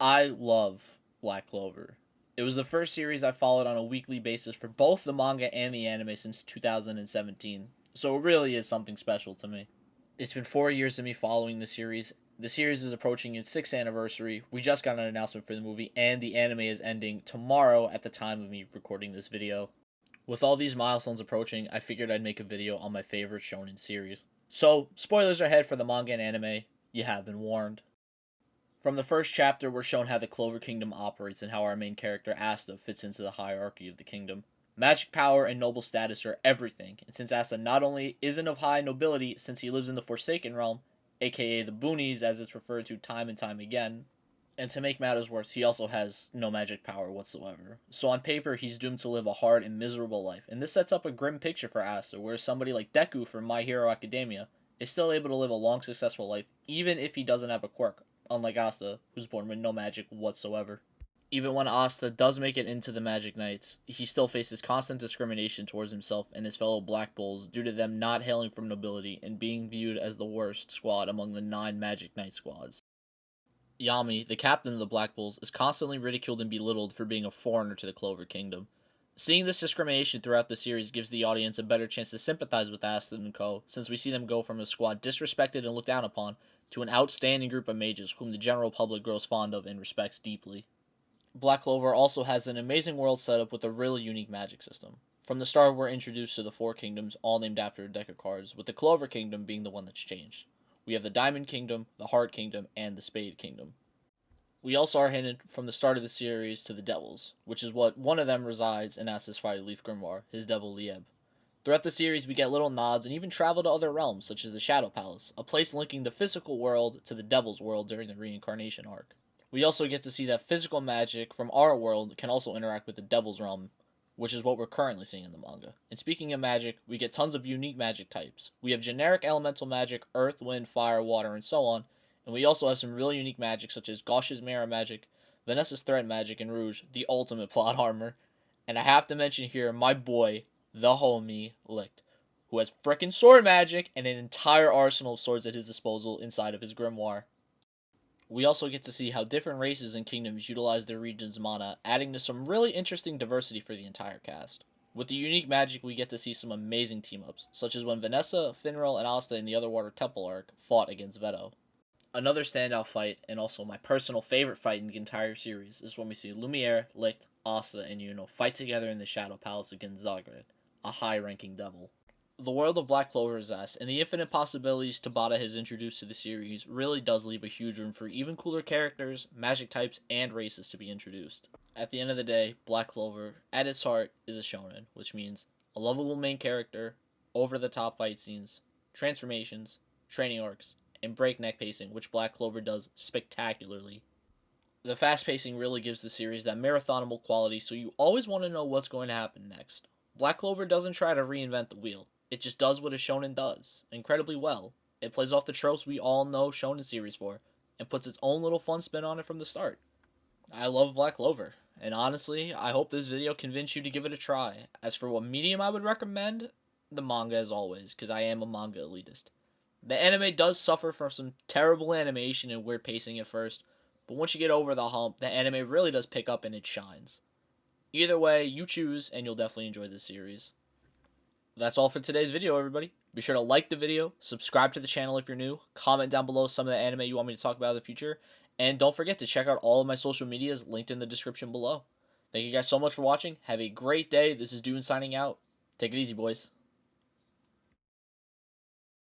I love Black Clover. It was the first series I followed on a weekly basis for both the manga and the anime since 2017, so it really is something special to me. It's been 4 years of me following the series. The series is approaching its 6th anniversary. We just got an announcement for the movie, and the anime is ending tomorrow at the time of me recording this video. With all these milestones approaching, I figured I'd make a video on my favorite shonen series. So, spoilers ahead for the manga and anime. You have been warned. From the first chapter, we're shown how the Clover Kingdom operates and how our main character, Asta, fits into the hierarchy of the kingdom. Magic power and noble status are everything, and since Asta not only isn't of high nobility since he lives in the Forsaken Realm, aka the Boonies as it's referred to time and time again, and to make matters worse, he also has no magic power whatsoever. So on paper, he's doomed to live a hard and miserable life, and this sets up a grim picture for Asta, where somebody like Deku from My Hero Academia is still able to live a long, successful life, even if he doesn't have a quirk, unlike Asta, who's born with no magic whatsoever. Even when Asta does make it into the Magic Knights, he still faces constant discrimination towards himself and his fellow Black Bulls due to them not hailing from nobility and being viewed as the worst squad among the 9 Magic Knight squads. Yami, the captain of the Black Bulls, is constantly ridiculed and belittled for being a foreigner to the Clover Kingdom. Seeing this discrimination throughout the series gives the audience a better chance to sympathize with Asta and Co., since we see them go from a squad disrespected and looked down upon to an outstanding group of mages whom the general public grows fond of and respects deeply. Black Clover also has an amazing world setup with a really unique magic system. From the start, we're introduced to the 4 kingdoms, all named after a deck of cards, with the Clover Kingdom being the one that's changed. We have the Diamond Kingdom, the Heart Kingdom, and the Spade Kingdom. We also are hinted from the start of the series to the Devils, which is what one of them resides in Asta's Fire Leaf Grimoire, his devil Lieb. Throughout the series, we get little nods and even travel to other realms, such as the Shadow Palace, a place linking the physical world to the Devil's world during the reincarnation arc. We also get to see that physical magic from our world can also interact with the Devil's realm, which is what we're currently seeing in the manga. And speaking of magic, we get tons of unique magic types. We have generic elemental magic, earth, wind, fire, water, and so on, and we also have some really unique magic such as Gauche's Mirror magic, Vanessa's Thread magic, and Rouge, the ultimate plot armor. And I have to mention here my boy, the homie, Licht, who has frickin' sword magic and an entire arsenal of swords at his disposal inside of his grimoire. We also get to see how different races and kingdoms utilize their region's mana, adding to some really interesting diversity for the entire cast. With the unique magic, we get to see some amazing team-ups, such as when Vanessa, Finral, and Asta in the Otherwater Temple arc fought against Veto. Another standout fight, and also my personal favorite fight in the entire series, is when we see Lumiere, Licht, Asta, and Yuno fight together in the Shadow Palace against Zagred, a high-ranking devil. The world of Black Clover is vast, and the infinite possibilities Tabata has introduced to the series really does leave a huge room for even cooler characters, magic types, and races to be introduced. At the end of the day, Black Clover, at its heart, is a shonen, which means a lovable main character, over-the-top fight scenes, transformations, training arcs, and breakneck pacing, which Black Clover does spectacularly. The fast pacing really gives the series that marathonable quality, so you always want to know what's going to happen next. Black Clover doesn't try to reinvent the wheel. It just does what a shonen does, incredibly well. It plays off the tropes we all know shonen series for, and puts its own little fun spin on it from the start. I love Black Clover, and honestly, I hope this video convinced you to give it a try. As for what medium I would recommend, the manga as always, because I am a manga elitist. The anime does suffer from some terrible animation and weird pacing at first, but once you get over the hump, the anime really does pick up and it shines. Either way, you choose, and you'll definitely enjoy this series. That's all for today's video, everybody. Be sure to like the video, subscribe to the channel if you're new, comment down below some of the anime you want me to talk about in the future, and don't forget to check out all of my social medias linked in the description below. Thank you guys so much for watching. Have a great day. This is Dune signing out. Take it easy, boys.